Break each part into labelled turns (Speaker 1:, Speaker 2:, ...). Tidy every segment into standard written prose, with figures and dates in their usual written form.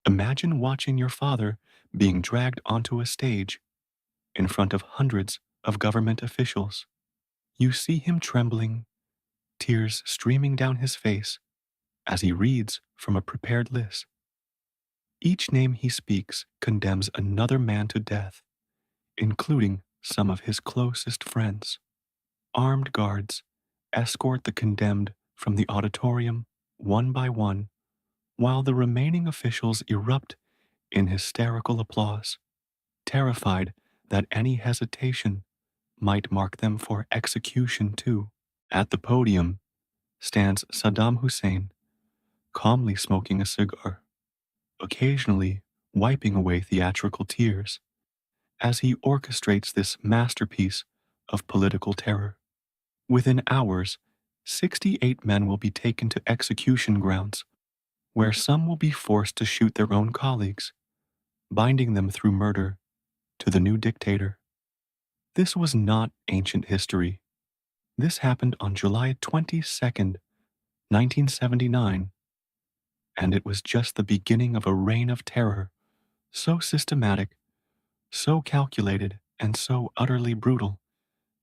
Speaker 1: Imagine watching your father being dragged onto a stage in front of hundreds of government officials. You see him trembling, tears streaming down his face as he reads from a prepared list. Each name he speaks condemns another man to death, including some of his closest friends. Armed guards escort the condemned from the auditorium one by one, while the remaining officials erupt in hysterical applause, terrified that any hesitation might mark them for execution too. At the podium stands Saddam Hussein, calmly smoking a cigar, occasionally wiping away theatrical tears as he orchestrates this masterpiece of political terror. Within hours, 68 men will be taken to execution grounds, where some will be forced to shoot their own colleagues, binding them through murder to the new dictator. This was not ancient history. This happened on July 22nd, 1979, and it was just the beginning of a reign of terror, so systematic, so calculated, and so utterly brutal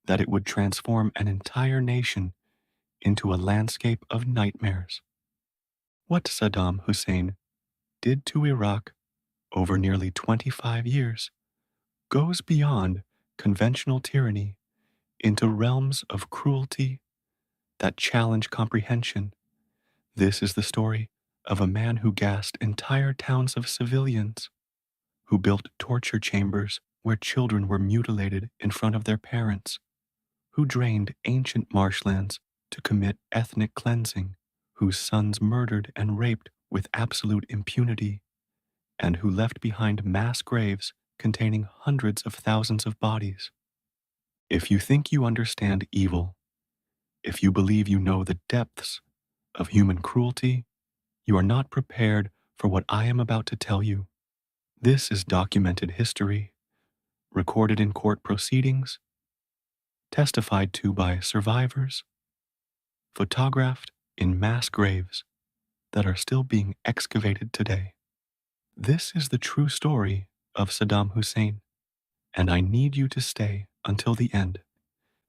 Speaker 1: that it would transform an entire nation into a landscape of nightmares. What Saddam Hussein did to Iraq over nearly 25 years goes beyond conventional tyranny into realms of cruelty that challenge comprehension. This is the story of a man who gassed entire towns of civilians, who built torture chambers where children were mutilated in front of their parents, who drained ancient marshlands to commit ethnic cleansing, whose sons murdered and raped with absolute impunity, and who left behind mass graves containing hundreds of thousands of bodies. If you think you understand evil, if you believe you know the depths of human cruelty, you are not prepared for what I am about to tell you. This is documented history, recorded in court proceedings, testified to by survivors, photographed in mass graves that are still being excavated today. This is the true story of Saddam Hussein, and I need you to stay until the end,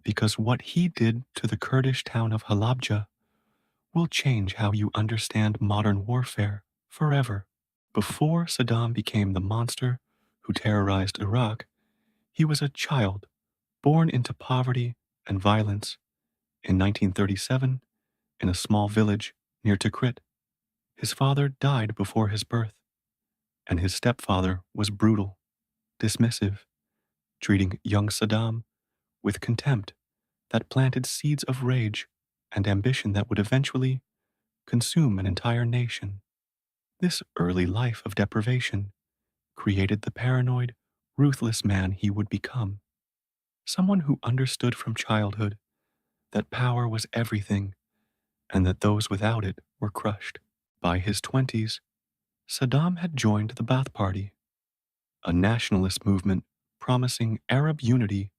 Speaker 1: because what he did to the Kurdish town of Halabja will change how you understand modern warfare forever. Before Saddam became the monster who terrorized Iraq, he was a child born into poverty and violence in 1937 in a small village near Tikrit. His father died before his birth, and his stepfather was brutal, dismissive, treating young Saddam with contempt that planted seeds of rage and ambition that would eventually consume an entire nation. This early life of deprivation created the paranoid, ruthless man he would become, someone who understood from childhood that power was everything and that those without it were crushed. By his 20s, Saddam had joined the Ba'ath Party, a nationalist movement promising Arab unity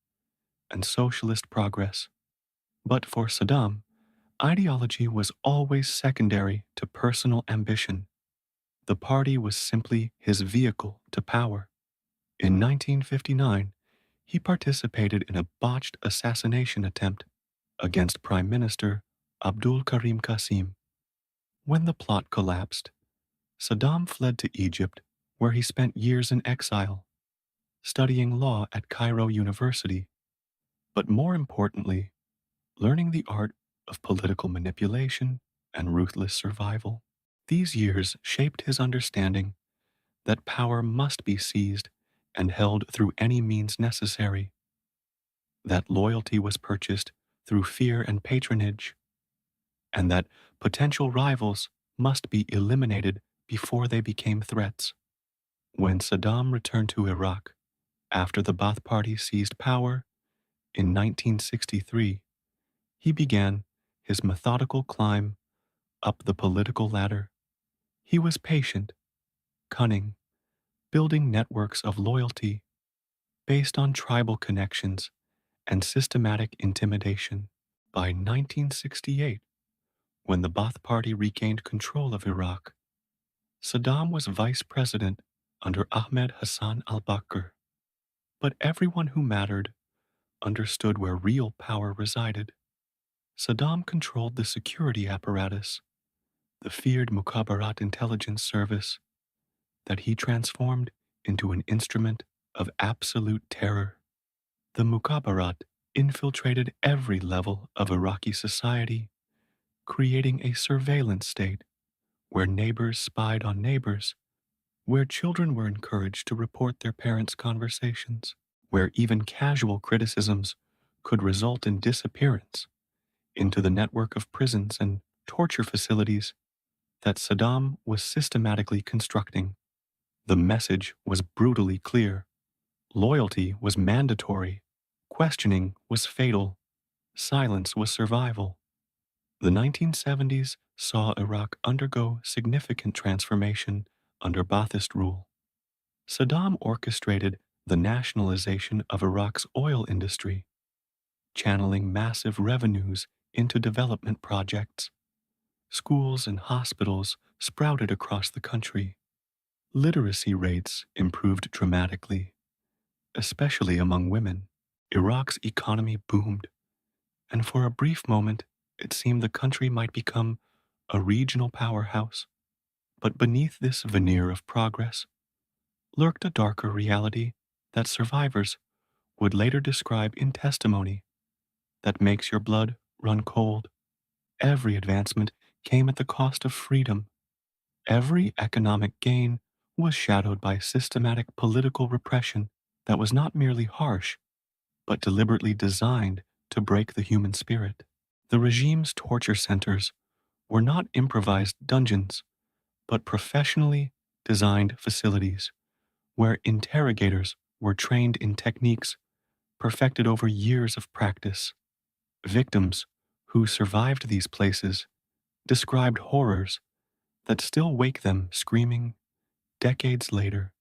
Speaker 1: and socialist progress. But for Saddam, ideology was always secondary to personal ambition. The party was simply his vehicle to power. In 1959, he participated in a botched assassination attempt against Prime Minister Abdul Karim Qasim. When the plot collapsed, Saddam fled to Egypt, where he spent years in exile, studying law at Cairo University, but more importantly, learning the art of political manipulation and ruthless survival. These years shaped his understanding that power must be seized and held through any means necessary, that loyalty was purchased through fear and patronage, and that potential rivals must be eliminated before they became threats. When Saddam returned to Iraq after the Ba'ath Party seized power in 1963, he began his methodical climb up the political ladder. He was patient, cunning, building networks of loyalty based on tribal connections and systematic intimidation. By 1968, when the Ba'ath Party regained control of Iraq, Saddam was vice president under Ahmed Hassan al-Bakr, but everyone who mattered understood where real power resided. Saddam controlled the security apparatus, the feared Mukhabarat intelligence service that he transformed into an instrument of absolute terror. The Mukhabarat infiltrated every level of Iraqi society, creating a surveillance state where neighbors spied on neighbors, where children were encouraged to report their parents' conversations, where even casual criticisms could result in disappearance, into the network of prisons and torture facilities that Saddam was systematically constructing. The message was brutally clear. Loyalty was mandatory. Questioning was fatal. Silence was survival. The 1970s saw Iraq undergo significant transformation under Ba'athist rule. Saddam orchestrated the nationalization of Iraq's oil industry, channeling massive revenues into development projects. Schools and hospitals sprouted across the country. Literacy rates improved dramatically, especially among women. Iraq's economy boomed, and for a brief moment, it seemed the country might become a regional powerhouse. But beneath this veneer of progress lurked a darker reality that survivors would later describe in testimony that makes your blood run cold. Every advancement came at the cost of freedom. Every economic gain was shadowed by systematic political repression that was not merely harsh, but deliberately designed to break the human spirit. The regime's torture centers were not improvised dungeons, but professionally designed facilities where interrogators were trained in techniques perfected over years of practice. Victims who survived these places described horrors that still wake them screaming decades later.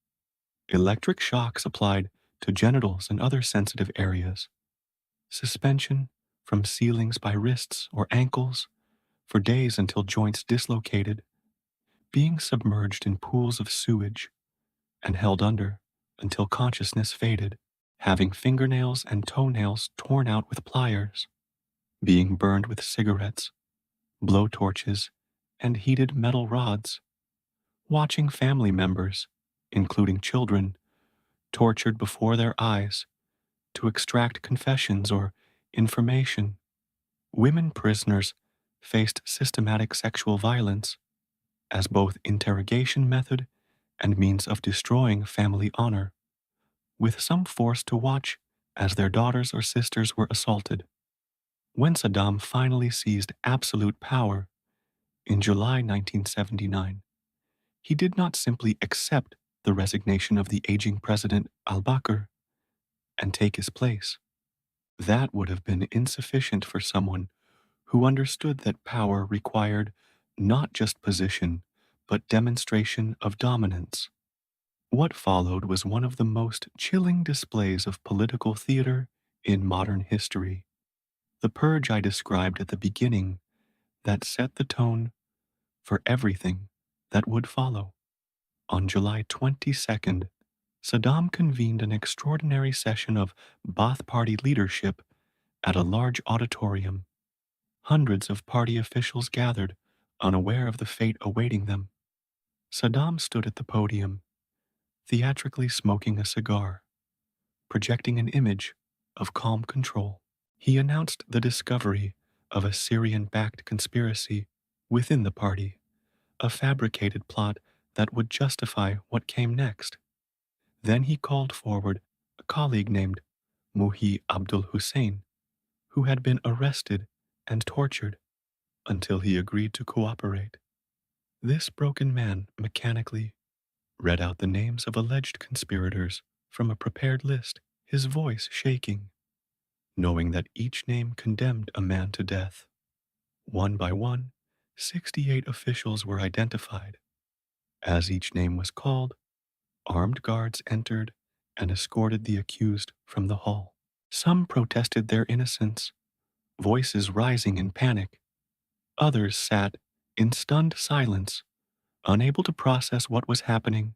Speaker 1: Electric shocks applied to genitals and other sensitive areas, suspension from ceilings by wrists or ankles for days until joints dislocated, being submerged in pools of sewage and held under until consciousness faded, having fingernails and toenails torn out with pliers, being burned with cigarettes, blowtorches, and heated metal rods, watching family members, including children, tortured before their eyes to extract confessions or information. Women prisoners faced systematic sexual violence as both interrogation method and means of destroying family honor, with some forced to watch as their daughters or sisters were assaulted. When Saddam finally seized absolute power in July 1979, he did not simply accept the resignation of the aging President al-Bakr and take his place. That would have been insufficient for someone who understood that power required not just position, but demonstration of dominance. What followed was one of the most chilling displays of political theater in modern history. The purge I described at the beginning that set the tone for everything that would follow. On July 22nd, Saddam convened an extraordinary session of Ba'ath Party leadership at a large auditorium. Hundreds of party officials gathered, unaware of the fate awaiting them. Saddam stood at the podium, theatrically smoking a cigar, projecting an image of calm control. He announced the discovery of a Syrian-backed conspiracy within the party, a fabricated plot that would justify what came next. Then he called forward a colleague named Muhi Abdul Hussein, who had been arrested and tortured until he agreed to cooperate. This broken man mechanically read out the names of alleged conspirators from a prepared list, his voice shaking, knowing that each name condemned a man to death. One by one, 68 officials were identified. As each name was called, armed guards entered and escorted the accused from the hall. Some protested their innocence, voices rising in panic. Others sat in stunned silence, Unable to process what was happening,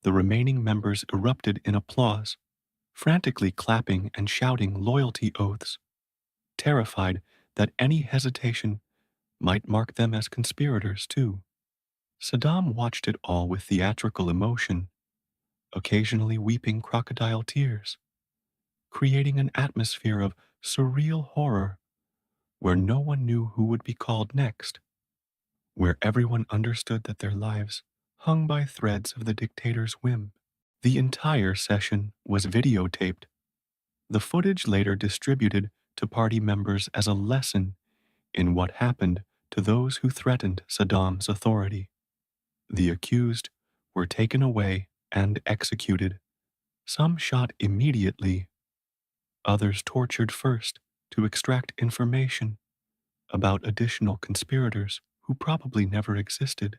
Speaker 1: the remaining members erupted in applause, frantically clapping and shouting loyalty oaths, terrified that any hesitation might mark them as conspirators too. Saddam watched it all with theatrical emotion, occasionally weeping crocodile tears, creating an atmosphere of surreal horror where no one knew who would be called next, where everyone understood that their lives hung by threads of the dictator's whim. The entire session was videotaped, the footage later distributed to party members as a lesson in what happened to those who threatened Saddam's authority. The accused were taken away and executed, some shot immediately, others tortured first to extract information about additional conspirators who probably never existed.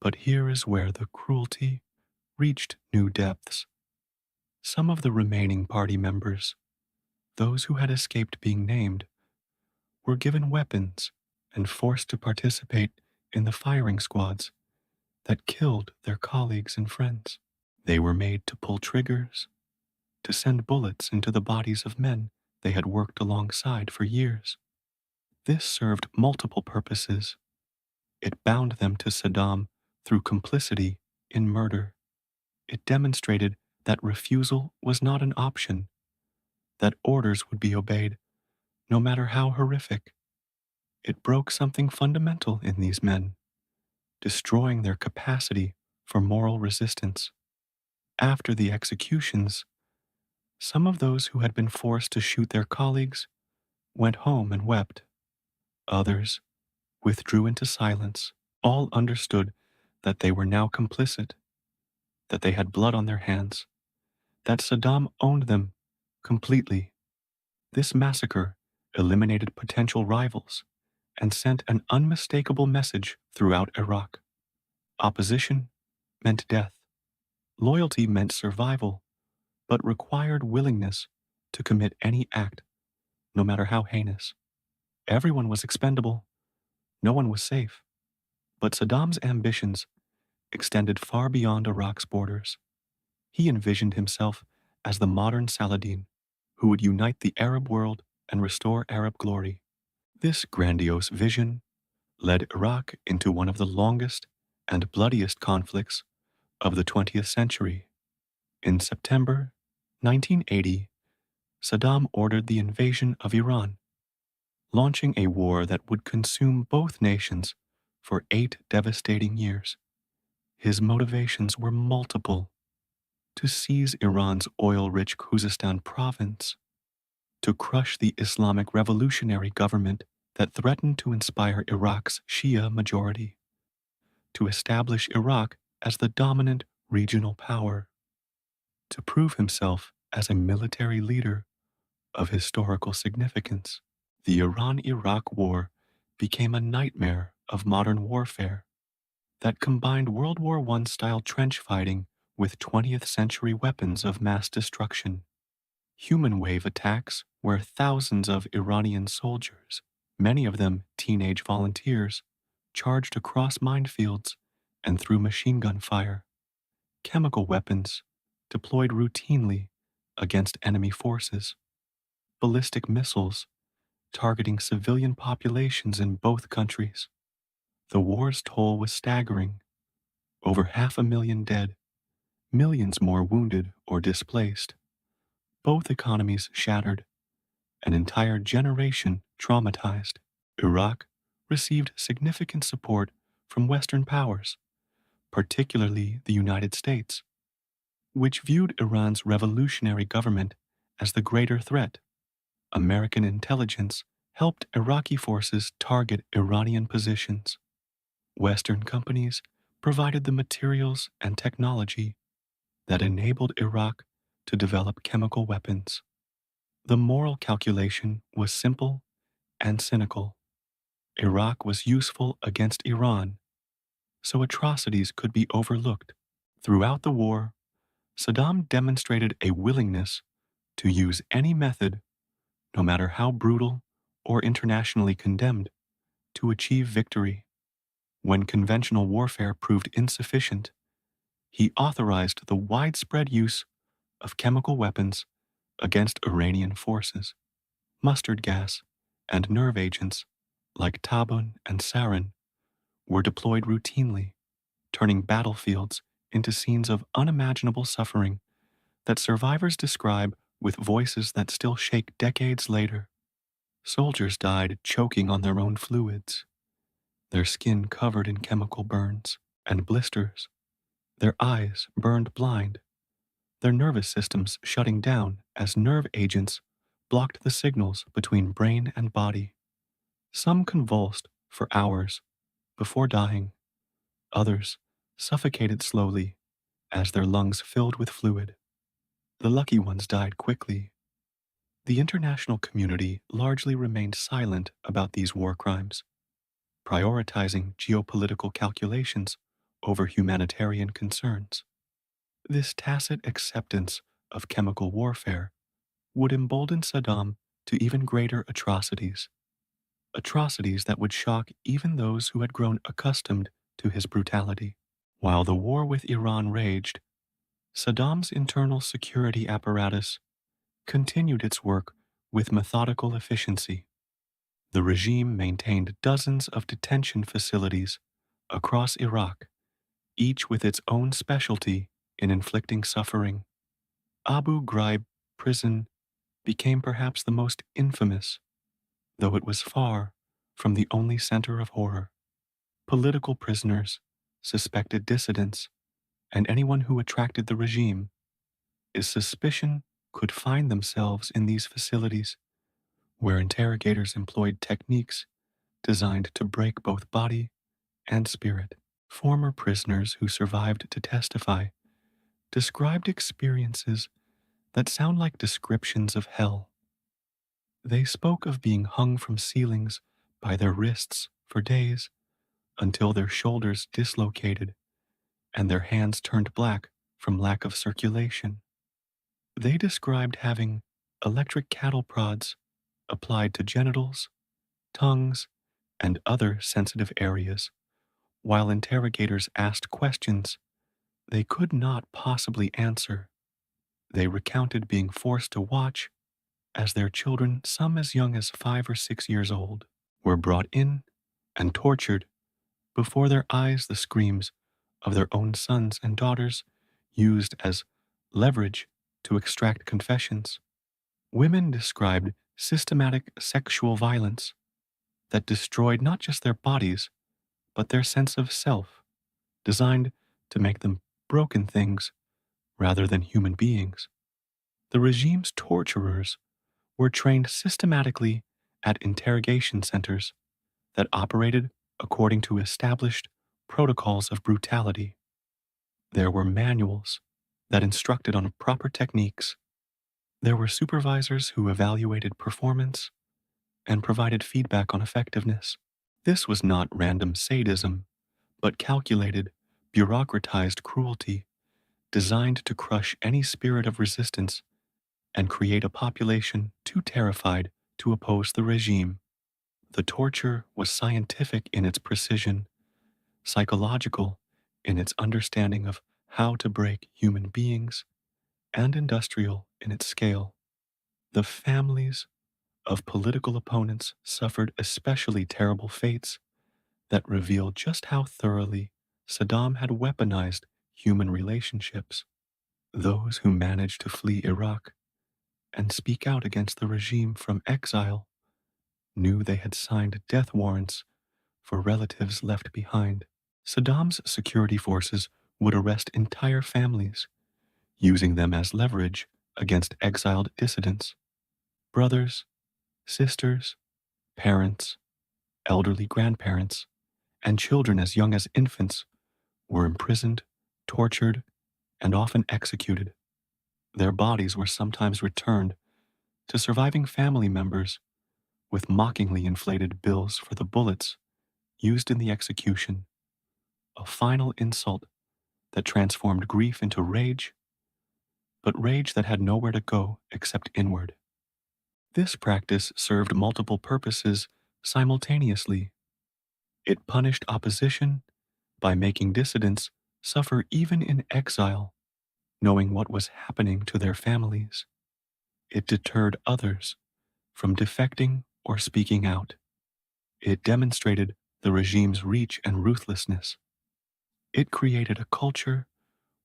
Speaker 1: But here is where the cruelty reached new depths. Some of the remaining party members, those who had escaped being named, were given weapons and forced to participate in the firing squads that killed their colleagues and friends. They were made to pull triggers, to send bullets into the bodies of men they had worked alongside for years. This served multiple purposes. It bound them to Saddam through complicity in murder. It demonstrated that refusal was not an option, that orders would be obeyed, no matter how horrific. It broke something fundamental in these men, destroying their capacity for moral resistance. After the executions, some of those who had been forced to shoot their colleagues went home and wept. Others withdrew into silence. All understood that they were now complicit, that they had blood on their hands, that Saddam owned them completely. This massacre eliminated potential rivals and sent an unmistakable message throughout Iraq. Opposition meant death. Loyalty meant survival, but required willingness to commit any act, no matter how heinous. Everyone was expendable. No one was safe. But Saddam's ambitions extended far beyond Iraq's borders. He envisioned himself as the modern Saladin, who would unite the Arab world and restore Arab glory. This grandiose vision led Iraq into one of the longest and bloodiest conflicts of the 20th century. In September 1980, Saddam ordered the invasion of Iran, launching a war that would consume both nations for 8 devastating years. His motivations were multiple: to seize Iran's oil-rich Khuzestan province, to crush the Islamic revolutionary government that threatened to inspire Iraq's Shia majority, to establish Iraq as the dominant regional power, to prove himself as a military leader of historical significance. The Iran-Iraq War became a nightmare of modern warfare that combined World War I-style trench fighting with 20th century weapons of mass destruction. Human wave attacks where thousands of Iranian soldiers, many of them teenage volunteers, charged across minefields and through machine gun fire. Chemical weapons deployed routinely against enemy forces. Ballistic missiles targeting civilian populations in both countries. The war's toll was staggering. Over 500,000 dead, millions more wounded or displaced. Both economies shattered, an entire generation traumatized. Iraq received significant support from Western powers, particularly the United States, which viewed Iran's revolutionary government as the greater threat. American intelligence helped Iraqi forces target Iranian positions. Western companies provided the materials and technology that enabled Iraq to develop chemical weapons. The moral calculation was simple and cynical. Iraq was useful against Iran, so atrocities could be overlooked. Throughout the war, Saddam demonstrated a willingness to use any method, no matter how brutal or internationally condemned, to achieve victory. When conventional warfare proved insufficient, he authorized the widespread use of chemical weapons against Iranian forces. Mustard gas and nerve agents like tabun and sarin were deployed routinely, turning battlefields into scenes of unimaginable suffering that survivors describe with voices that still shake decades later. Soldiers died choking on their own fluids, their skin covered in chemical burns and blisters, their eyes burned blind, their nervous systems shutting down as nerve agents blocked the signals between brain and body. Some convulsed for hours before dying, others suffocated slowly as their lungs filled with fluid. The lucky ones died quickly. The international community largely remained silent about these war crimes, prioritizing geopolitical calculations over humanitarian concerns. This tacit acceptance of chemical warfare would embolden Saddam to even greater atrocities, atrocities that would shock even those who had grown accustomed to his brutality. While the war with Iran raged, Saddam's internal security apparatus continued its work with methodical efficiency. The regime maintained dozens of detention facilities across Iraq, each with its own specialty in inflicting suffering. Abu Ghraib prison became perhaps the most infamous, though it was far from the only center of horror. Political prisoners, suspected dissidents, and anyone who attracted the regime is suspicion could find themselves in these facilities, where interrogators employed techniques designed to break both body and spirit. Former prisoners who survived to testify described experiences that sound like descriptions of hell. They spoke of being hung from ceilings by their wrists for days until their shoulders dislocated and their hands turned black from lack of circulation. They described having electric cattle prods applied to genitals, tongues, and other sensitive areas, while interrogators asked questions they could not possibly answer. They recounted being forced to watch as their children, some as young as 5 or 6 years old, were brought in and tortured before their eyes. The screams of their own sons and daughters used as leverage to extract confessions. Women described systematic sexual violence that destroyed not just their bodies, but their sense of self, designed to make them broken things rather than human beings. The regime's torturers were trained systematically at interrogation centers that operated according to established protocols of brutality. There were manuals that instructed on proper techniques. There were supervisors who evaluated performance and provided feedback on effectiveness. This was not random sadism, but calculated, bureaucratized cruelty designed to crush any spirit of resistance and create a population too terrified to oppose the regime. The torture was scientific in its precision, psychological in its understanding of how to break human beings, and industrial in its scale. The families of political opponents suffered especially terrible fates that reveal just how thoroughly Saddam had weaponized human relationships. Those who managed to flee Iraq and speak out against the regime from exile knew they had signed death warrants for relatives left behind. Saddam's security forces would arrest entire families, using them as leverage against exiled dissidents. Brothers, sisters, parents, elderly grandparents, and children as young as infants were imprisoned, tortured, and often executed. Their bodies were sometimes returned to surviving family members with mockingly inflated bills for the bullets used in the execution, a final insult that transformed grief into rage, but rage that had nowhere to go except inward. This practice served multiple purposes simultaneously. It punished opposition by making dissidents suffer even in exile, knowing what was happening to their families. It deterred others from defecting or speaking out. It demonstrated the regime's reach and ruthlessness. It created a culture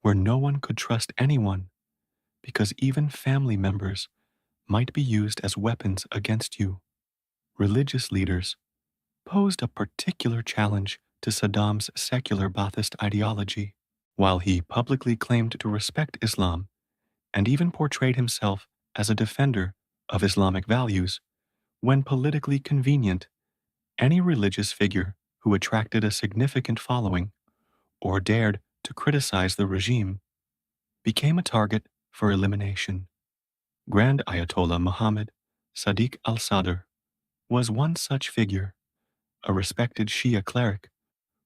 Speaker 1: where no one could trust anyone because even family members might be used as weapons against you. Religious leaders posed a particular challenge to Saddam's secular Ba'athist ideology. While he publicly claimed to respect Islam and even portrayed himself as a defender of Islamic values, when politically convenient, any religious figure who attracted a significant following or dared to criticize the regime became a target for elimination. Grand Ayatollah Muhammad Sadiq al-Sadr was one such figure, a respected Shia cleric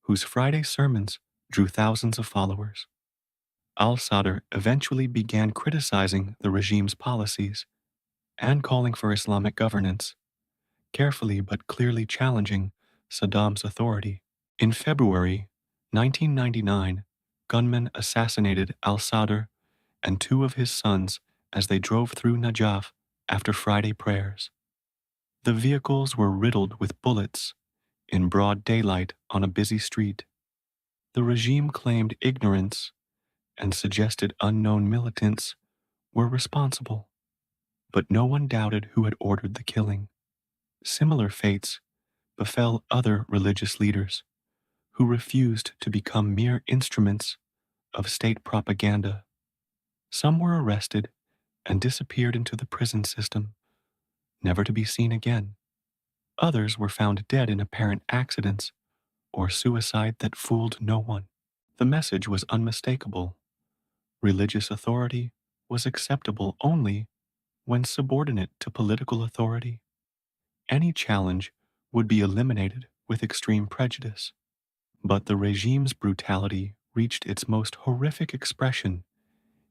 Speaker 1: whose Friday sermons drew thousands of followers. Al-Sadr eventually began criticizing the regime's policies and calling for Islamic governance, carefully but clearly challenging Saddam's authority. In February 1999, gunmen assassinated al-Sadr and two of his sons as they drove through Najaf after Friday prayers. The vehicles were riddled with bullets in broad daylight on a busy street. The regime claimed ignorance and suggested unknown militants were responsible, but no one doubted who had ordered the killing. Similar fates befell other religious leaders who refused to become mere instruments of state propaganda. Some were arrested and disappeared into the prison system, never to be seen again. Others were found dead in apparent accidents or suicide that fooled no one. The message was unmistakable. Religious authority was acceptable only when subordinate to political authority. Any challenge would be eliminated with extreme prejudice. But the regime's brutality reached its most horrific expression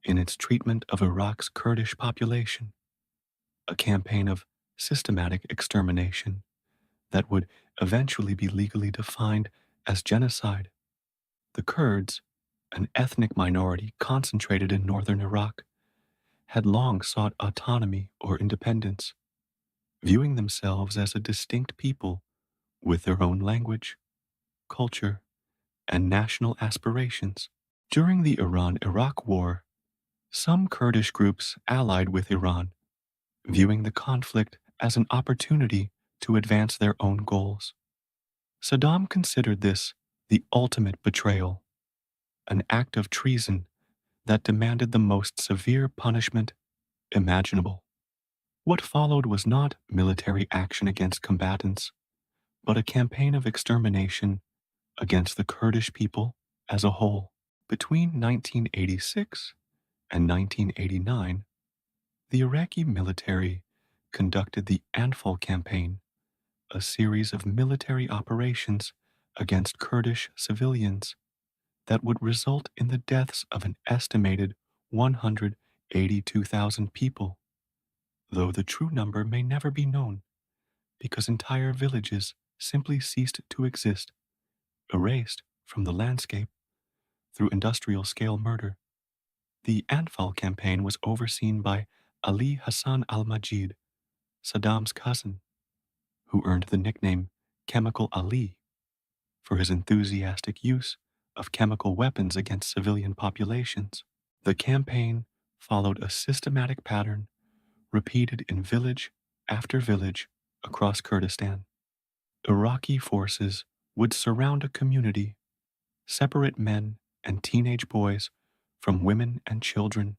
Speaker 1: in its treatment of Iraq's Kurdish population, a campaign of systematic extermination that would eventually be legally defined as genocide. The Kurds, an ethnic minority concentrated in northern Iraq, had long sought autonomy or independence, viewing themselves as a distinct people with their own language, culture, and national aspirations. During the Iran-Iraq War, some Kurdish groups allied with Iran, viewing the conflict as an opportunity to advance their own goals. Saddam considered this the ultimate betrayal, an act of treason that demanded the most severe punishment imaginable. What followed was not military action against combatants, but a campaign of extermination against the Kurdish people as a whole. Between 1986 and 1989, the Iraqi military conducted the Anfal Campaign, a series of military operations against Kurdish civilians that would result in the deaths of an estimated 182,000 people, though the true number may never be known because entire villages simply ceased to exist, erased from the landscape through industrial-scale murder. The Anfal campaign was overseen by Ali Hassan al-Majid, Saddam's cousin, who earned the nickname Chemical Ali for his enthusiastic use of chemical weapons against civilian populations. The campaign followed a systematic pattern repeated in village after village across Kurdistan. Iraqi forces would surround a community, separate men and teenage boys from women and children,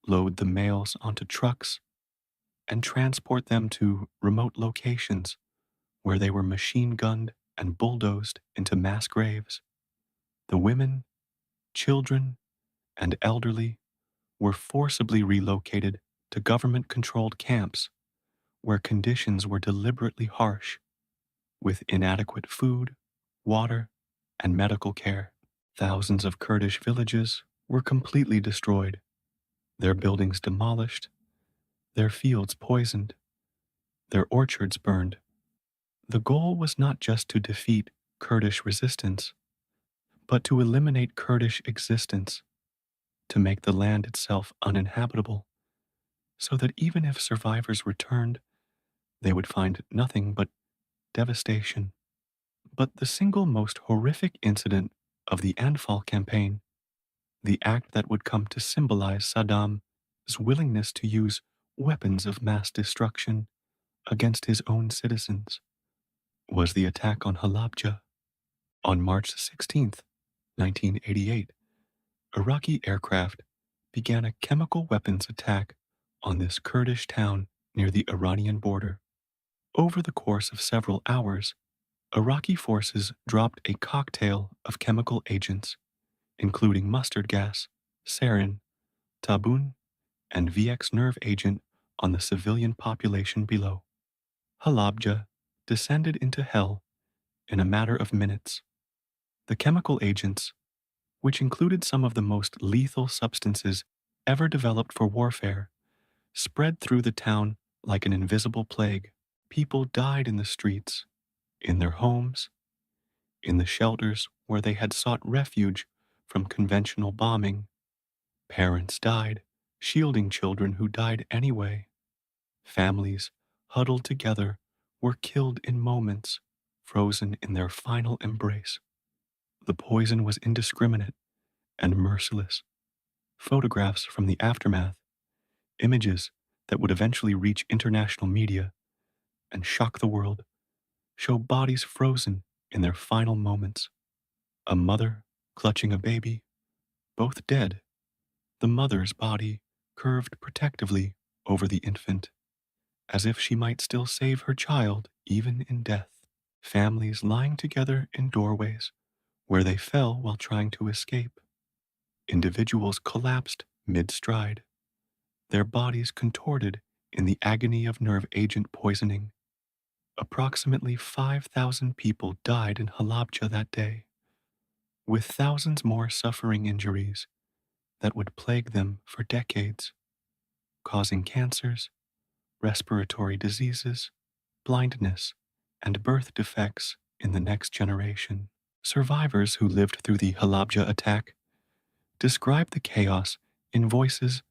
Speaker 1: load the males onto trucks, and transport them to remote locations where they were machine gunned and bulldozed into mass graves. The women, children, and elderly were forcibly relocated to government-controlled camps where conditions were deliberately harsh, with inadequate food, water, and medical care. Thousands of Kurdish villages were completely destroyed, their buildings demolished, their fields poisoned, their orchards burned. The goal was not just to defeat Kurdish resistance, but to eliminate Kurdish existence, to make the land itself uninhabitable, so that even if survivors returned, they would find nothing but devastation. But the single most horrific incident of the Anfal Campaign, the act that would come to symbolize Saddam's willingness to use weapons of mass destruction against his own citizens, was the attack on Halabja. On March 16th, 1988, Iraqi aircraft began a chemical weapons attack on this Kurdish town near the Iranian border. Over the course of several hours, Iraqi forces dropped a cocktail of chemical agents, including mustard gas, sarin, tabun, and VX nerve agent on the civilian population below. Halabja descended into hell in a matter of minutes. The chemical agents, which included some of the most lethal substances ever developed for warfare, spread through the town like an invisible plague. People died in the streets, in their homes, in the shelters where they had sought refuge from conventional bombing. Parents died, shielding children who died anyway. Families, huddled together, were killed in moments, frozen in their final embrace. The poison was indiscriminate and merciless. Photographs from the aftermath, images that would eventually reach international media and shock the world, show bodies frozen in their final moments. A mother clutching a baby, both dead, the mother's body curved protectively over the infant, as if she might still save her child even in death. Families lying together in doorways where they fell while trying to escape. Individuals collapsed mid-stride, their bodies contorted in the agony of nerve agent poisoning. Approximately 5,000 people died in Halabja that day, with thousands more suffering injuries that would plague them for decades, causing cancers, respiratory diseases, blindness, and birth defects in the next generation. Survivors who lived through the Halabja attack describe the chaos in voices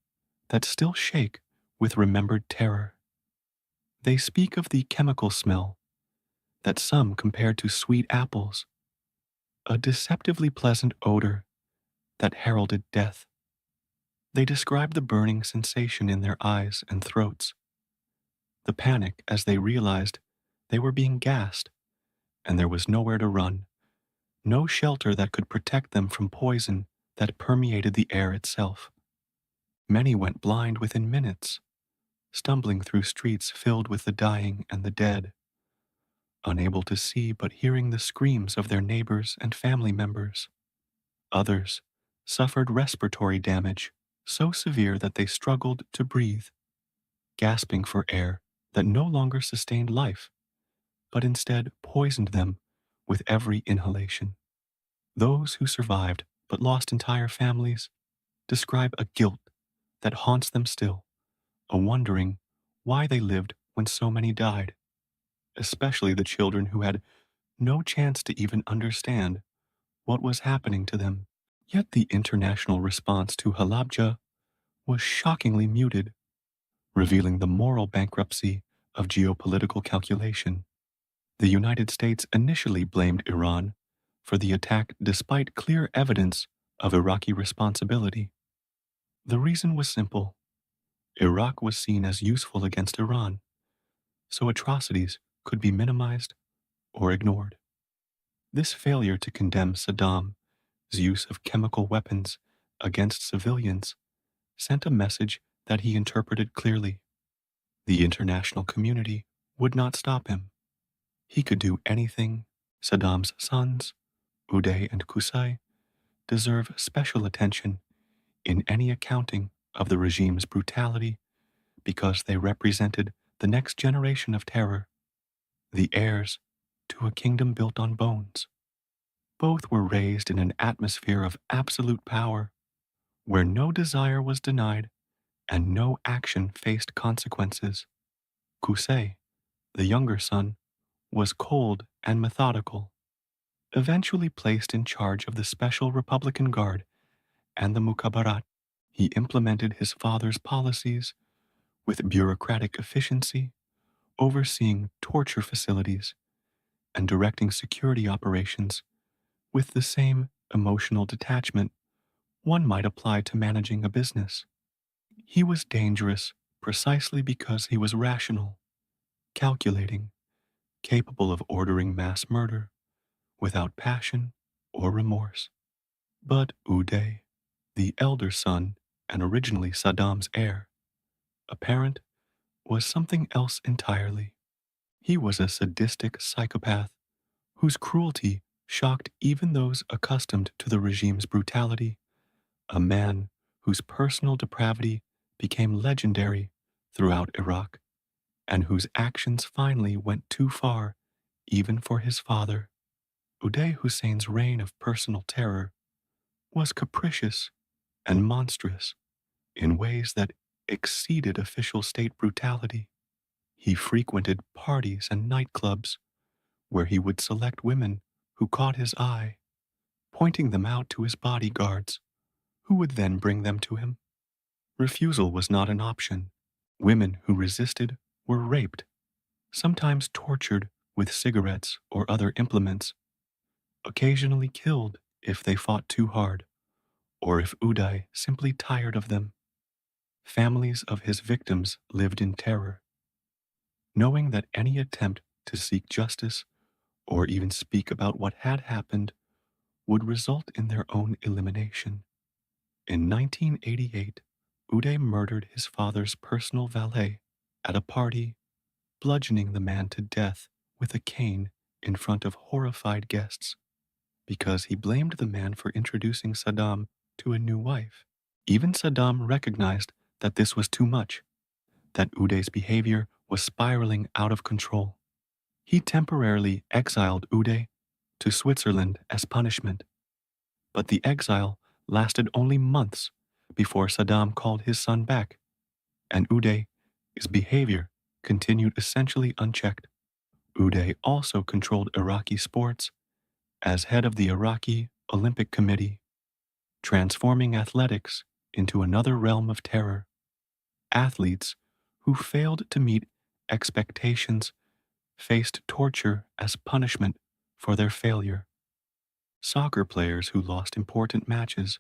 Speaker 1: that still shake with remembered terror. They speak of the chemical smell that some compared to sweet apples, a deceptively pleasant odor that heralded death. They describe the burning sensation in their eyes and throats, the panic as they realized they were being gassed and there was nowhere to run, no shelter that could protect them from poison that permeated the air itself. Many went blind within minutes, stumbling through streets filled with the dying and the dead, unable to see but hearing the screams of their neighbors and family members. Others suffered respiratory damage so severe that they struggled to breathe, gasping for air that no longer sustained life, but instead poisoned them with every inhalation. Those who survived but lost entire families describe a guilt that haunts them still, a wondering why they lived when so many died, especially the children who had no chance to even understand what was happening to them. Yet the international response to Halabja was shockingly muted, revealing the moral bankruptcy of geopolitical calculation. The United States initially blamed Iran for the attack despite clear evidence of Iraqi responsibility. The reason was simple. Iraq was seen as useful against Iran, so atrocities could be minimized or ignored. This failure to condemn Saddam's use of chemical weapons against civilians sent a message that he interpreted clearly. The international community would not stop him. He could do anything. Saddam's sons, Uday and Qusay, deserve special attention in any accounting of the regime's brutality because they represented the next generation of terror, the heirs to a kingdom built on bones. Both were raised in an atmosphere of absolute power, where no desire was denied and no action faced consequences. Qusay, the younger son, was cold and methodical. Eventually placed in charge of the Special Republican Guard and the Mukhabarat, he implemented his father's policies with bureaucratic efficiency, overseeing torture facilities and directing security operations with the same emotional detachment one might apply to managing a business. He was dangerous precisely because he was rational, calculating, capable of ordering mass murder without passion or remorse. But Uday, the elder son and originally Saddam's heir, apparent, was something else entirely. He was a sadistic psychopath whose cruelty shocked even those accustomed to the regime's brutality, a man whose personal depravity became legendary throughout Iraq, and whose actions finally went too far even for his father. Uday Hussein's reign of personal terror was capricious and monstrous in ways that exceeded official state brutality. He frequented parties and nightclubs where he would select women who caught his eye, pointing them out to his bodyguards, who would then bring them to him. Refusal was not an option. Women who resisted were raped, sometimes tortured with cigarettes or other implements, occasionally killed if they fought too hard, or if Uday simply tired of them. Families of his victims lived in terror, knowing that any attempt to seek justice or even speak about what had happened would result in their own elimination. In 1988, Uday murdered his father's personal valet at a party, bludgeoning the man to death with a cane in front of horrified guests because he blamed the man for introducing Saddam to a new wife. Even Saddam recognized that this was too much, that Uday's behavior was spiraling out of control. He temporarily exiled Uday to Switzerland as punishment, but the exile lasted only months before Saddam called his son back, and Uday's behavior continued essentially unchecked. Uday also controlled Iraqi sports as head of the Iraqi Olympic Committee, transforming athletics into another realm of terror. Athletes who failed to meet expectations faced torture as punishment for their failure. Soccer players who lost important matches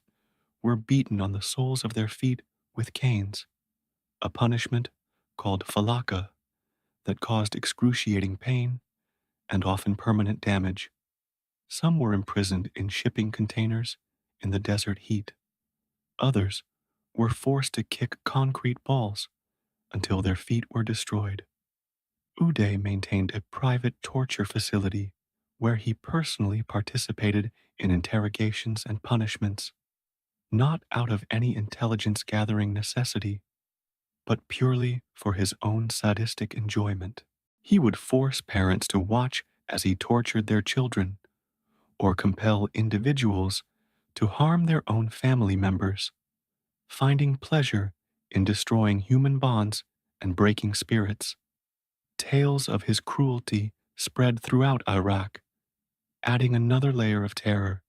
Speaker 1: were beaten on the soles of their feet with canes, a punishment called falaka that caused excruciating pain and often permanent damage. Some were imprisoned in shipping containers in the desert heat. Others were forced to kick concrete balls until their feet were destroyed. Uday maintained a private torture facility where he personally participated in interrogations and punishments, not out of any intelligence gathering necessity, but purely for his own sadistic enjoyment. He would force parents to watch as he tortured their children, or compel individuals to harm their own family members, finding pleasure in destroying human bonds and breaking spirits. Tales of his cruelty spread throughout Iraq, adding another layer of terror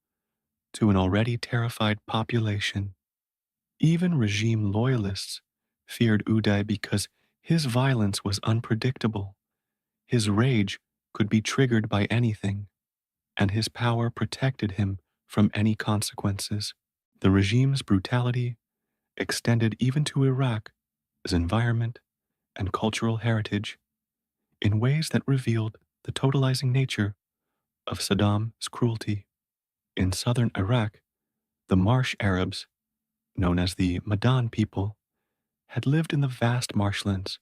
Speaker 1: to an already terrified population. Even regime loyalists feared Uday because his violence was unpredictable. His rage could be triggered by anything, and his power protected him from any consequences. The regime's brutality extended even to Iraq's environment and cultural heritage in ways that revealed the totalizing nature of Saddam's cruelty. In southern Iraq, the Marsh Arabs, known as the Madan people, had lived in the vast marshlands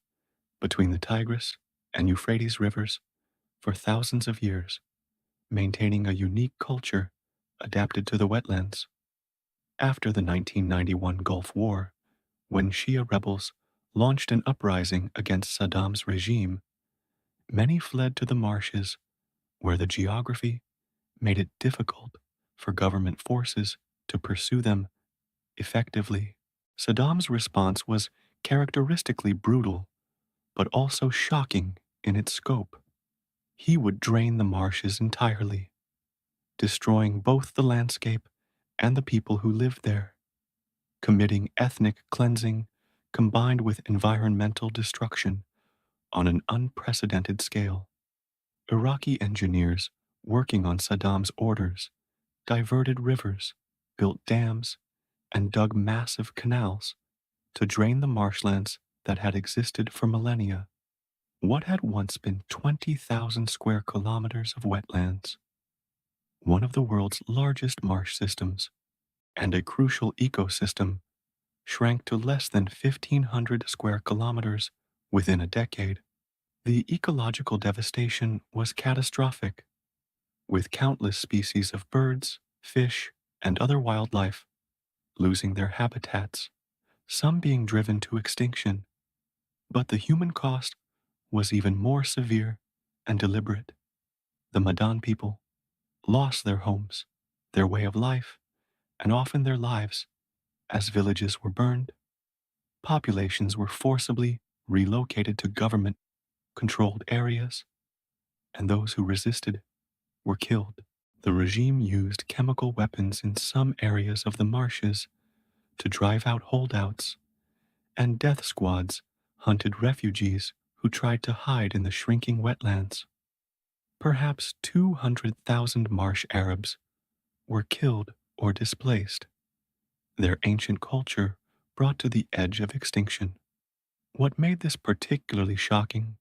Speaker 1: between the Tigris and Euphrates rivers for thousands of years, maintaining a unique culture adapted to the wetlands. After the 1991 Gulf War, when Shia rebels launched an uprising against Saddam's regime, many fled to the marshes where the geography made it difficult for government forces to pursue them effectively. Saddam's response was characteristically brutal, but also shocking in its scope. He would drain the marshes entirely, destroying both the landscape and the people who lived there, committing ethnic cleansing combined with environmental destruction on an unprecedented scale. Iraqi engineers working on Saddam's orders diverted rivers, built dams, and dug massive canals to drain the marshlands that had existed for millennia. What had once been 20,000 square kilometers of wetlands, one of the world's largest marsh systems, and a crucial ecosystem, shrank to less than 1,500 square kilometers within a decade. The ecological devastation was catastrophic, with countless species of birds, fish, and other wildlife losing their habitats, some being driven to extinction. But the human cost was even more severe and deliberate. The Madan people lost their homes, their way of life, and often their lives as villages were burned. Populations were forcibly relocated to government controlled areas, and those who resisted were killed. The regime used chemical weapons in some areas of the marshes to drive out holdouts, and death squads hunted refugees who tried to hide in the shrinking wetlands. Perhaps 200,000 Marsh Arabs were killed or displaced, their ancient culture brought to the edge of extinction. What made this particularly shocking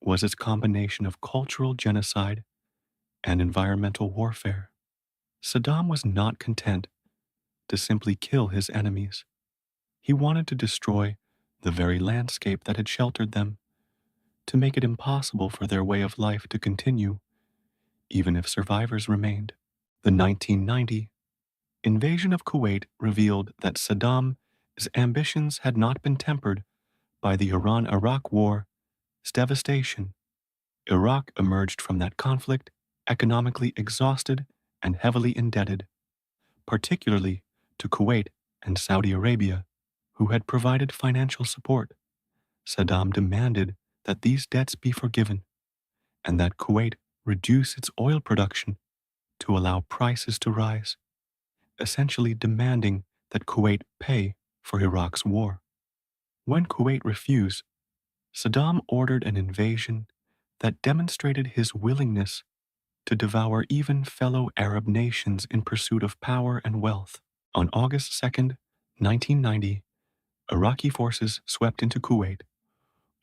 Speaker 1: was its combination of cultural genocide and environmental warfare. Saddam was not content to simply kill his enemies. He wanted to destroy the very landscape that had sheltered them, to make it impossible for their way of life to continue, even if survivors remained. The 1990 invasion of Kuwait revealed that Saddam's ambitions had not been tempered by the Iran-Iraq War's devastation. Iraq emerged from that conflict economically exhausted and heavily indebted, particularly to Kuwait and Saudi Arabia, who had provided financial support. Saddam demanded that these debts be forgiven and that Kuwait reduce its oil production to allow prices to rise, essentially demanding that Kuwait pay for Iraq's war. When Kuwait refused, Saddam ordered an invasion that demonstrated his willingness to devour even fellow Arab nations in pursuit of power and wealth. On August 2nd, 1990, Iraqi forces swept into Kuwait,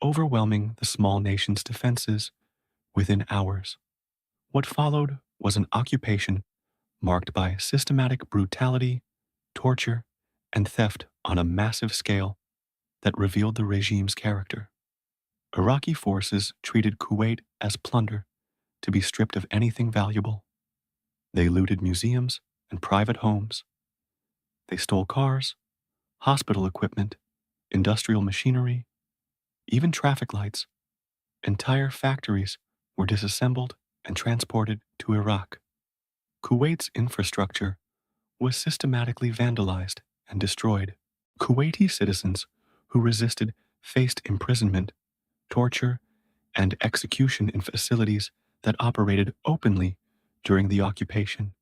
Speaker 1: overwhelming the small nation's defenses within hours. What followed was an occupation marked by systematic brutality, torture, and theft on a massive scale that revealed the regime's character. Iraqi forces treated Kuwait as plunder to be stripped of anything valuable. They looted museums and private homes. They stole cars, hospital equipment, industrial machinery, even traffic lights. Entire factories were disassembled and transported to Iraq. Kuwait's infrastructure was systematically vandalized and destroyed. Kuwaiti citizens who resisted faced imprisonment, torture, and execution in facilities that operated openly during the occupation.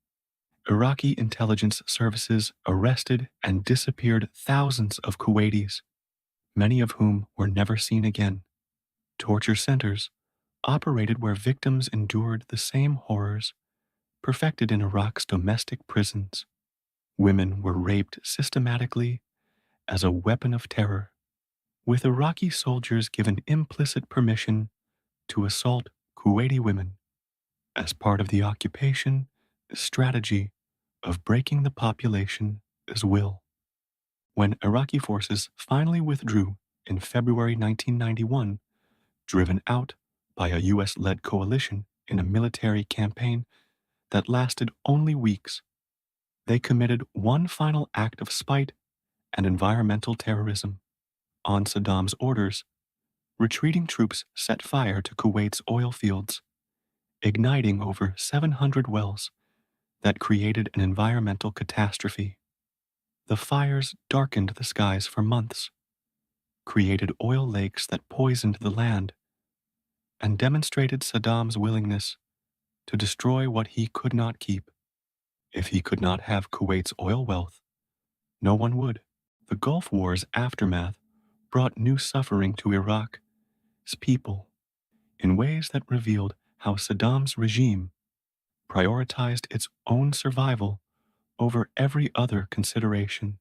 Speaker 1: Iraqi intelligence services arrested and disappeared thousands of Kuwaitis, many of whom were never seen again. Torture centers operated where victims endured the same horrors perfected in Iraq's domestic prisons. Women were raped systematically as a weapon of terror, with Iraqi soldiers given implicit permission to assault Kuwaiti women as part of the occupation strategy of breaking the population's will. When Iraqi forces finally withdrew in February 1991, driven out by a US-led coalition in a military campaign that lasted only weeks, they committed one final act of spite and environmental terrorism. On Saddam's orders, retreating troops set fire to Kuwait's oil fields, igniting over 700 wells that created an environmental catastrophe. The fires darkened the skies for months, created oil lakes that poisoned the land, and demonstrated Saddam's willingness to destroy what he could not keep. If he could not have Kuwait's oil wealth, no one would. The Gulf War's aftermath brought new suffering to Iraq's people in ways that revealed how Saddam's regime prioritized its own survival over every other consideration.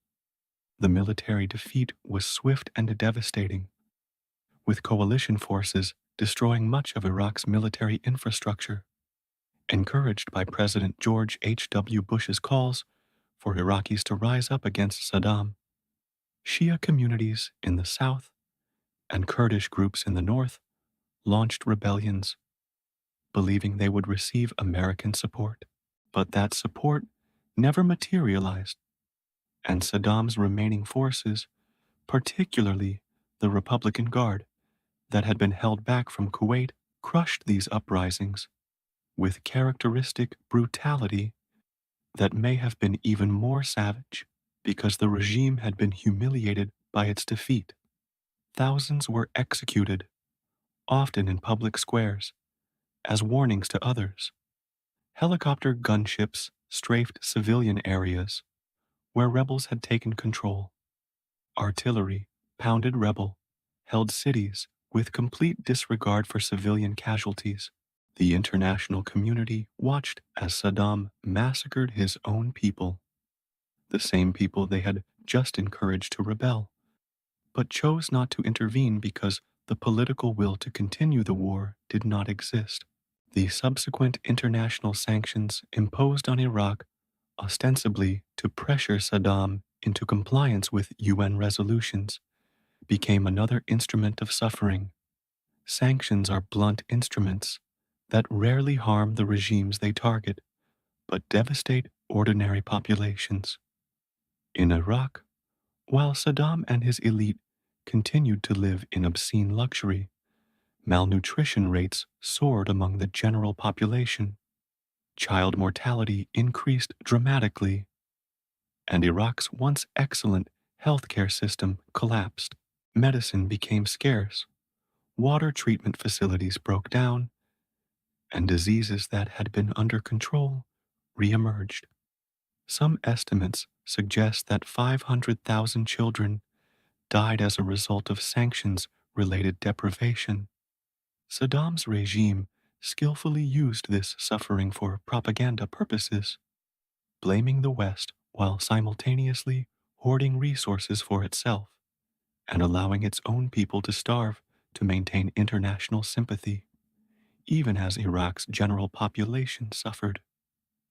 Speaker 1: The military defeat was swift and devastating, with coalition forces destroying much of Iraq's military infrastructure. Encouraged by President George H.W. Bush's calls for Iraqis to rise up against Saddam, Shia communities in the south and Kurdish groups in the north launched rebellions, believing they would receive American support. But that support never materialized, and Saddam's remaining forces, particularly the Republican Guard that had been held back from Kuwait, crushed these uprisings with characteristic brutality that may have been even more savage because the regime had been humiliated by its defeat. Thousands were executed, often in public squares, as warnings to others. Helicopter gunships strafed civilian areas where rebels had taken control. Artillery pounded rebel held cities with complete disregard for civilian casualties. The international community watched as Saddam massacred his own people, the same people they had just encouraged to rebel, but chose not to intervene because the political will to continue the war did not exist. The subsequent international sanctions imposed on Iraq, ostensibly to pressure Saddam into compliance with UN resolutions, became another instrument of suffering. Sanctions are blunt instruments that rarely harm the regimes they target, but devastate ordinary populations. In Iraq, while Saddam and his elite continued to live in obscene luxury, malnutrition rates soared among the general population. Child mortality increased dramatically, and Iraq's once excellent healthcare system collapsed. Medicine became scarce, water treatment facilities broke down, and diseases that had been under control reemerged. Some estimates suggest that 500,000 children died as a result of sanctions-related deprivation. Saddam's regime skillfully used this suffering for propaganda purposes, blaming the West while simultaneously hoarding resources for itself and allowing its own people to starve to maintain international sympathy, even as Iraq's general population suffered.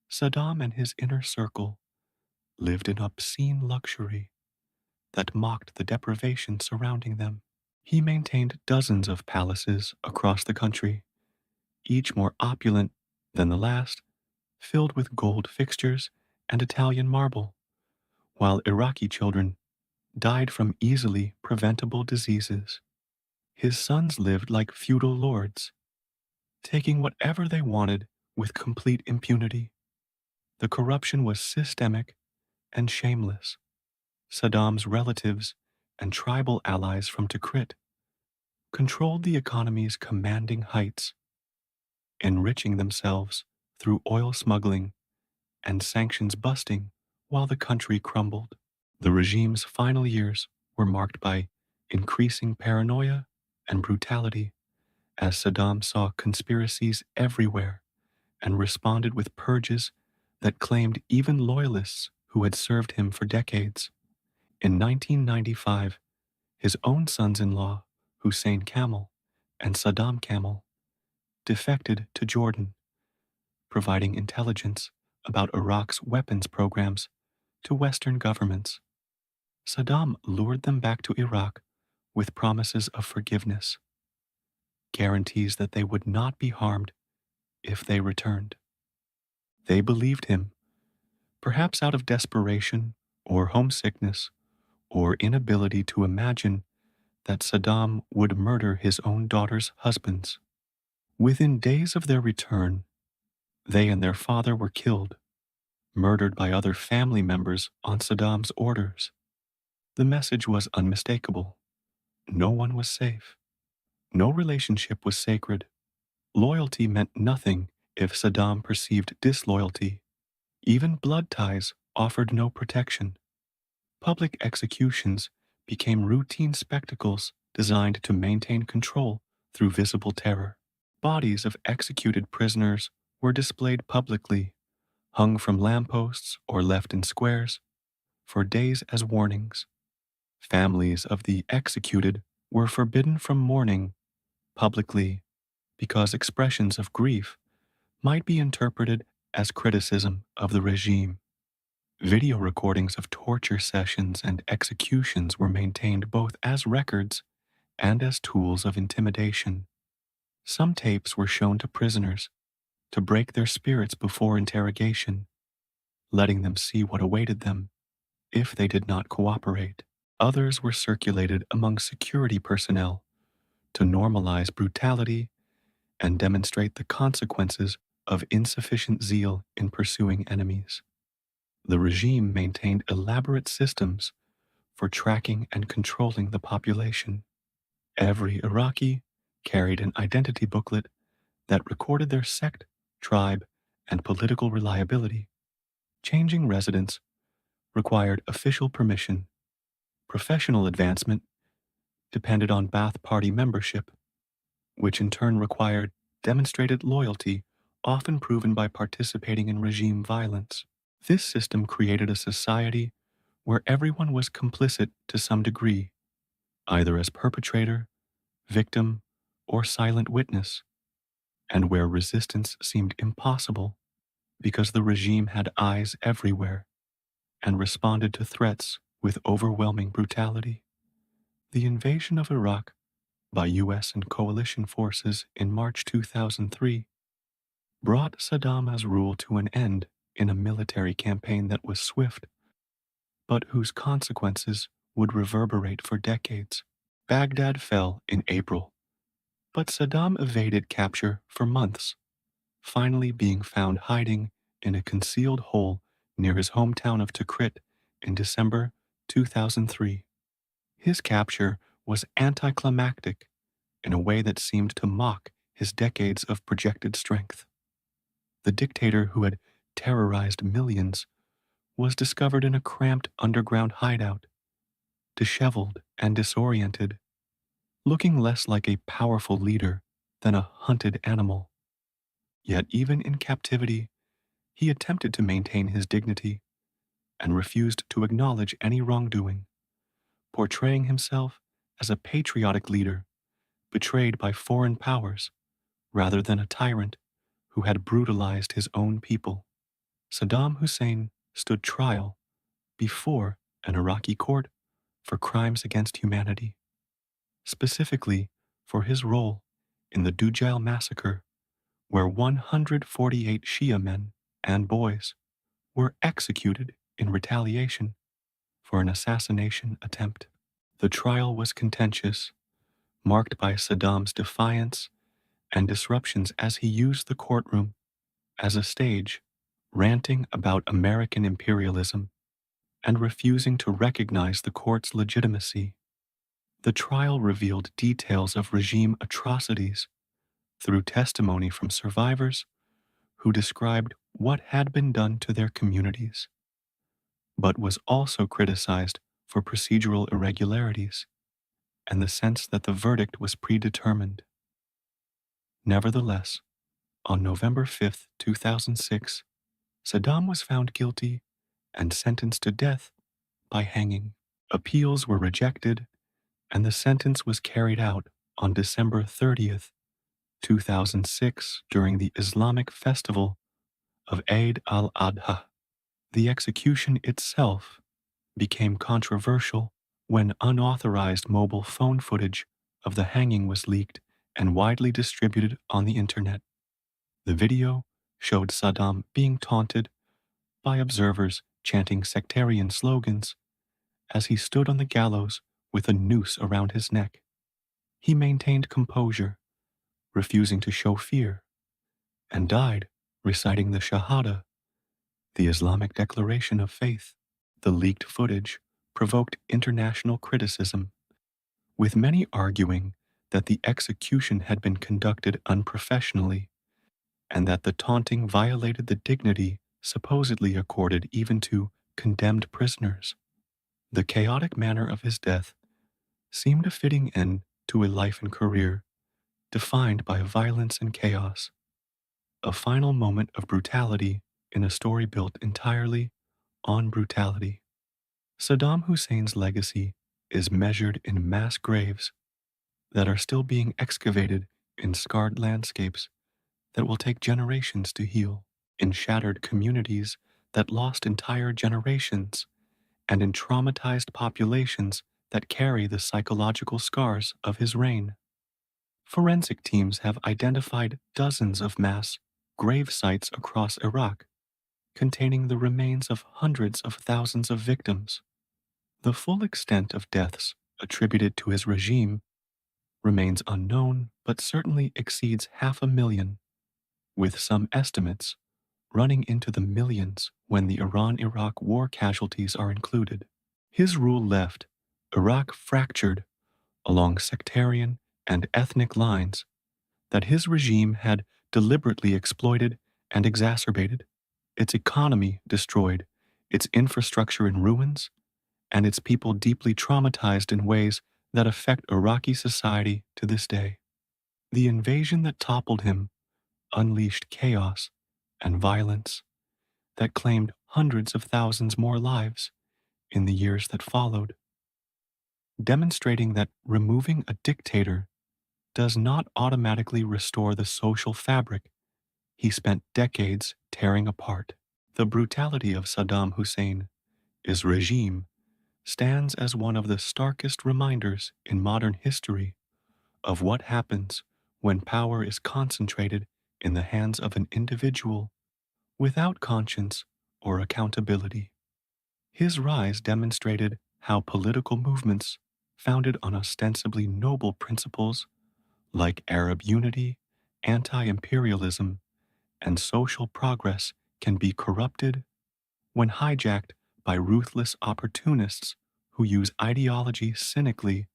Speaker 1: Saddam and his inner circle lived in obscene luxury that mocked the deprivation surrounding them. He maintained dozens of palaces across the country, each more opulent than the last, filled with gold fixtures and Italian marble, while Iraqi children died from easily preventable diseases. His sons lived like feudal lords, taking whatever they wanted with complete impunity. The corruption was systemic and shameless. Saddam's relatives and tribal allies from Tikrit controlled the economy's commanding heights, enriching themselves through oil smuggling and sanctions busting while the country crumbled. The regime's final years were marked by increasing paranoia and brutality as Saddam saw conspiracies everywhere and responded with purges that claimed even loyalists who had served him for decades. In 1995, his own sons-in-law, Hussein Camel and Saddam Camel, defected to Jordan, providing intelligence about Iraq's weapons programs to Western governments. Saddam lured them back to Iraq with promises of forgiveness, guarantees that they would not be harmed if they returned. They believed him, perhaps out of desperation or homesickness or inability to imagine that Saddam would murder his own daughter's husbands. Within days of their return, they and their father were killed, murdered by other family members on Saddam's orders. The message was unmistakable. No one was safe. No relationship was sacred. Loyalty meant nothing if Saddam perceived disloyalty. Even blood ties offered no protection. Public executions became routine spectacles designed to maintain control through visible terror. Bodies of executed prisoners were displayed publicly, hung from lampposts or left in squares, for days as warnings. Families of the executed were forbidden from mourning publicly because expressions of grief might be interpreted as criticism of the regime. Video recordings of torture sessions and executions were maintained both as records and as tools of intimidation. Some tapes were shown to prisoners to break their spirits before interrogation, letting them see what awaited them if they did not cooperate. Others were circulated among security personnel to normalize brutality and demonstrate the consequences of insufficient zeal in pursuing enemies. The regime maintained elaborate systems for tracking and controlling the population. Every Iraqi carried an identity booklet that recorded their sect, tribe, and political reliability. Changing residence required official permission. Professional advancement depended on Ba'ath Party membership, which in turn required demonstrated loyalty, often proven by participating in regime violence. This system created a society where everyone was complicit to some degree, either as perpetrator, victim, or silent witness, and where resistance seemed impossible because the regime had eyes everywhere and responded to threats with overwhelming brutality. The invasion of Iraq by U.S. and coalition forces in March 2003 brought Saddam's rule to an end in a military campaign that was swift, but whose consequences would reverberate for decades. Baghdad fell in April, but Saddam evaded capture for months, finally being found hiding in a concealed hole near his hometown of Tikrit in December 2003. His capture was anticlimactic in a way that seemed to mock his decades of projected strength. The dictator who had terrorized millions was discovered in a cramped underground hideout, disheveled and disoriented, looking less like a powerful leader than a hunted animal. Yet even in captivity, he attempted to maintain his dignity and refused to acknowledge any wrongdoing, portraying himself as a patriotic leader betrayed by foreign powers rather than a tyrant who had brutalized his own people. Saddam Hussein stood trial before an Iraqi court for crimes against humanity, specifically for his role in the Ghraib Massacre, where 148 Shia men and boys were executed in retaliation for an assassination attempt. The trial was contentious, marked by Saddam's defiance and disruptions as he used the courtroom as a stage, ranting about American imperialism and refusing to recognize the court's legitimacy. The trial revealed details of regime atrocities through testimony from survivors who described what had been done to their communities, but was also criticized for procedural irregularities and the sense that the verdict was predetermined. Nevertheless, on November 5, 2006, Saddam was found guilty and sentenced to death by hanging. Appeals were rejected, and the sentence was carried out on December 30th, 2006 during the Islamic festival of Eid al-Adha. The execution itself became controversial when unauthorized mobile phone footage of the hanging was leaked and widely distributed on the internet. The video showed Saddam being taunted by observers chanting sectarian slogans as he stood on the gallows with a noose around his neck. He maintained composure, refusing to show fear, and died reciting the Shahada, the Islamic declaration of faith. The leaked footage provoked international criticism, with many arguing that the execution had been conducted unprofessionally, and that the taunting violated the dignity supposedly accorded even to condemned prisoners. The chaotic manner of his death seemed a fitting end to a life and career defined by violence and chaos, a final moment of brutality in a story built entirely on brutality. Saddam Hussein's legacy is measured in mass graves that are still being excavated in scarred landscapes that will take generations to heal, in shattered communities that lost entire generations, and in traumatized populations that carry the psychological scars of his reign. Forensic teams have identified dozens of mass grave sites across Iraq containing the remains of hundreds of thousands of victims. The full extent of deaths attributed to his regime remains unknown but certainly exceeds 500,000, with some estimates running into the millions when the Iran-Iraq war casualties are included. His rule left Iraq fractured along sectarian and ethnic lines that his regime had deliberately exploited and exacerbated, its economy destroyed, its infrastructure in ruins, and its people deeply traumatized in ways that affect Iraqi society to this day. The invasion that toppled him unleashed chaos and violence that claimed hundreds of thousands more lives in the years that followed, demonstrating that removing a dictator does not automatically restore the social fabric he spent decades tearing apart. The brutality of Saddam Hussein, his regime, stands as one of the starkest reminders in modern history of what happens when power is concentrated in the hands of an individual without conscience or accountability. His rise demonstrated how political movements founded on ostensibly noble principles like Arab unity, anti-imperialism, and social progress can be corrupted when hijacked by ruthless opportunists who use ideology cynically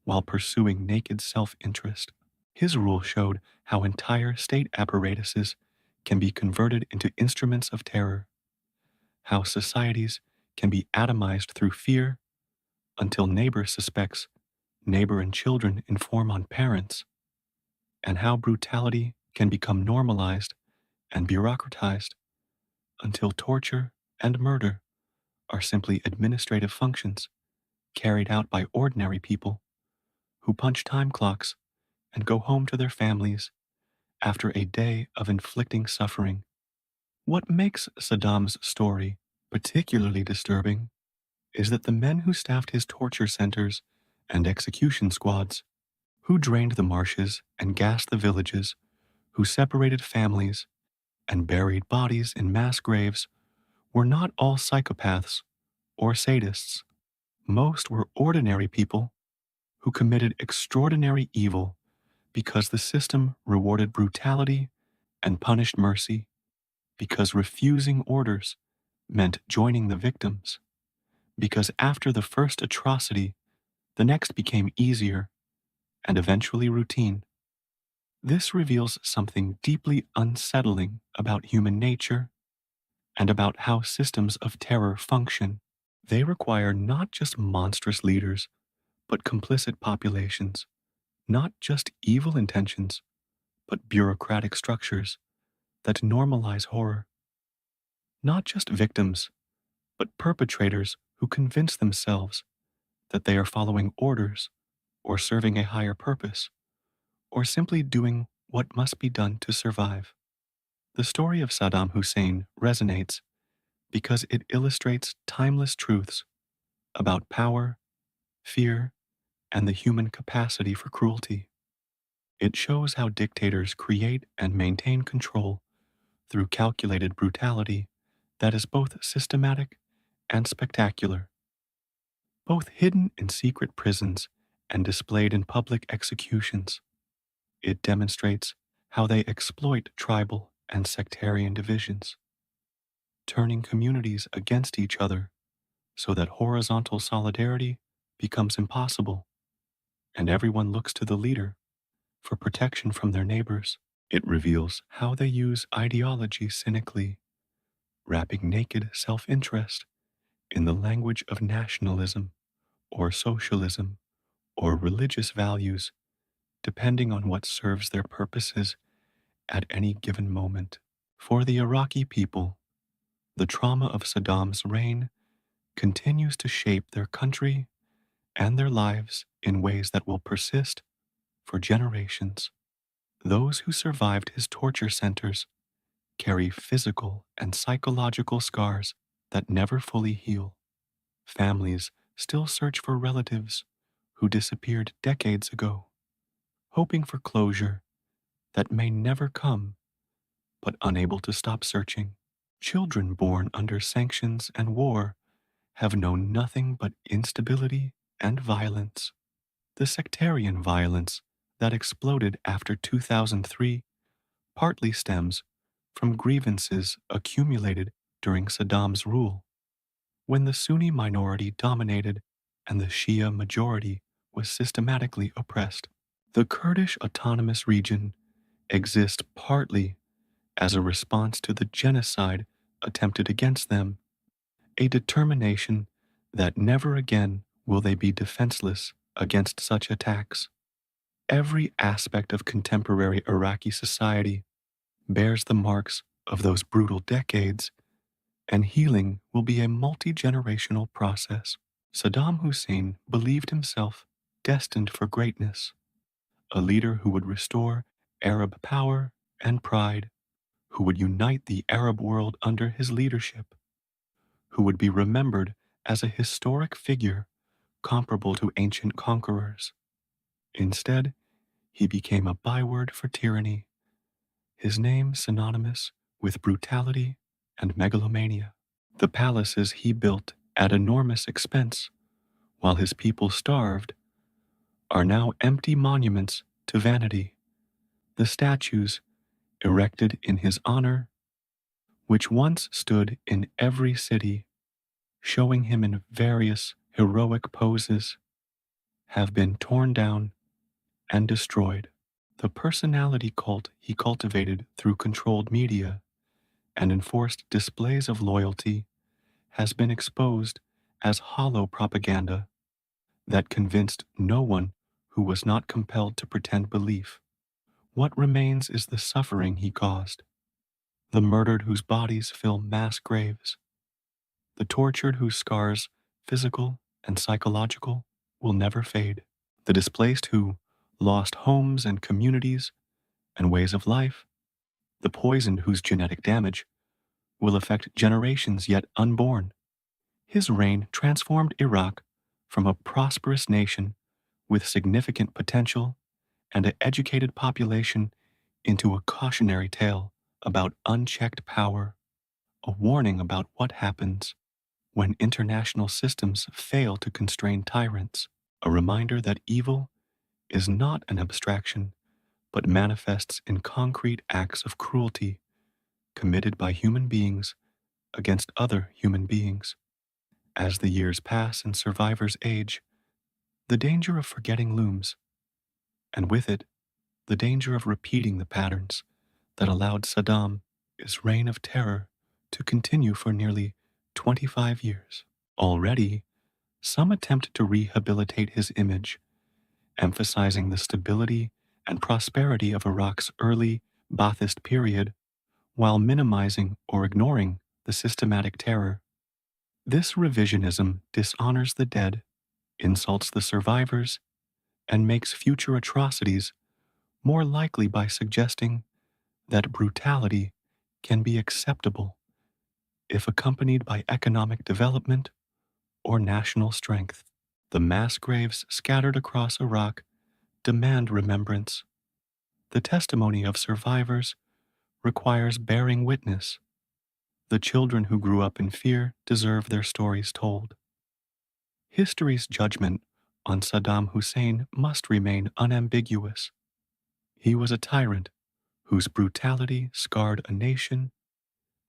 Speaker 1: while pursuing naked self-interest. His rule showed how entire state apparatuses can be converted into instruments of terror, how societies can be atomized through fear until neighbor suspects neighbor and children inform on parents, and how brutality can become normalized and bureaucratized until torture and murder are simply administrative functions carried out by ordinary people who punch time clocks and go home to their families after a day of inflicting suffering. What makes Saddam's story particularly disturbing is that the men who staffed his torture centers and execution squads, who drained the marshes and gassed the villages, who separated families and buried bodies in mass graves, were not all psychopaths or sadists. Most were ordinary people who committed extraordinary evil because the system rewarded brutality and punished mercy, because refusing orders meant joining the victims, because after the first atrocity, the next became easier and eventually routine. This reveals something deeply unsettling about human nature and about how systems of terror function. They require not just monstrous leaders, but complicit populations, not just evil intentions, but bureaucratic structures that normalize horror, not just victims, but perpetrators who convince themselves that they are following orders or serving a higher purpose, or simply doing what must be done to survive. The story of Saddam Hussein resonates because it illustrates timeless truths about power, fear, and the human capacity for cruelty. It shows how dictators create and maintain control through calculated brutality that is both systematic and spectacular, both hidden in secret prisons and displayed in public executions. It demonstrates how they exploit tribal and sectarian divisions, turning communities against each other so that horizontal solidarity becomes impossible. and everyone looks to the leader for protection from their neighbors. It reveals how they use ideology cynically, wrapping naked self-interest in the language of nationalism or socialism or religious values, depending on what serves their purposes at any given moment. For the Iraqi people, the trauma of Saddam's reign continues to shape their country and their lives in ways that will persist for generations. Those who survived his torture centers carry physical and psychological scars that never fully heal. Families still search for relatives who disappeared decades ago, hoping for closure that may never come, but unable to stop searching. Children born under sanctions and war have known nothing but instability and violence. The sectarian violence that exploded after 2003 partly stems from grievances accumulated during Saddam's rule, when the Sunni minority dominated and the Shia majority was systematically oppressed. The Kurdish autonomous region exists partly as a response to the genocide attempted against them, a determination that never again will they be defenseless against such attacks. Every aspect of contemporary Iraqi society bears the marks of those brutal decades, and healing will be a multi-generational process. Saddam Hussein believed himself destined for greatness, a leader who would restore Arab power and pride, who would unite the Arab world under his leadership, who would be remembered as a historic figure comparable to ancient conquerors. Instead, he became a byword for tyranny, his name synonymous with brutality and megalomania. The palaces he built at enormous expense while his people starved are now empty monuments to vanity. The statues erected in his honor, which once stood in every city, showing him in various heroic poses, have been torn down and destroyed. The personality cult he cultivated through controlled media and enforced displays of loyalty has been exposed as hollow propaganda that convinced no one who was not compelled to pretend belief. What remains is the suffering he caused, the murdered whose bodies fill mass graves, the tortured whose scars, physical and psychological, will never fade, the displaced who lost homes and communities and ways of life, the poisoned whose genetic damage will affect generations yet unborn. His reign transformed Iraq from a prosperous nation with significant potential and an educated population into a cautionary tale about unchecked power, a warning about what happens when international systems fail to constrain tyrants, a reminder that evil is not an abstraction but manifests in concrete acts of cruelty committed by human beings against other human beings. As the years pass and survivors age, the danger of forgetting looms, and with it, the danger of repeating the patterns that allowed Saddam's reign of terror to continue for nearly 25 years. Already, some attempt to rehabilitate his image, emphasizing the stability and prosperity of Iraq's early Ba'athist period while minimizing or ignoring the systematic terror. This revisionism dishonors the dead, insults the survivors, and makes future atrocities more likely by suggesting that brutality can be acceptable if accompanied by economic development or national strength. The mass graves scattered across Iraq demand remembrance. The testimony of survivors requires bearing witness. The children who grew up in fear deserve their stories told. History's judgment on Saddam Hussein must remain unambiguous. He was a tyrant whose brutality scarred a nation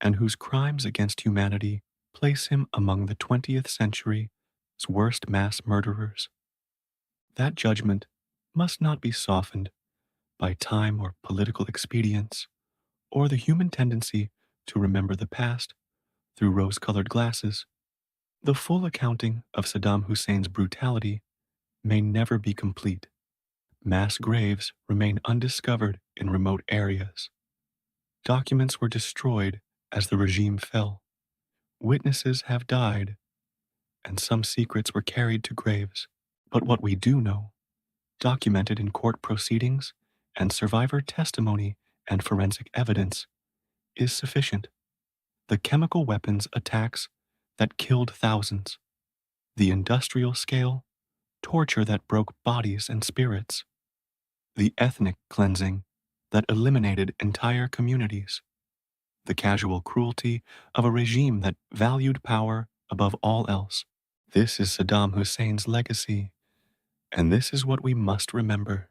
Speaker 1: and whose crimes against humanity place him among the 20th century's worst mass murderers. That judgment must not be softened by time or political expedients, or the human tendency to remember the past through rose colored glasses. The full accounting of Saddam Hussein's brutality may never be complete. Mass graves remain undiscovered in remote areas. Documents were destroyed as the regime fell. Witnesses have died, and some secrets were carried to graves. But what we do know, documented in court proceedings and survivor testimony and forensic evidence, is sufficient. The chemical weapons attacks that killed thousands, the industrial scale torture that broke bodies and spirits, the ethnic cleansing that eliminated entire communities, the casual cruelty of a regime that valued power above all else. This is Saddam Hussein's legacy, and this is what we must remember.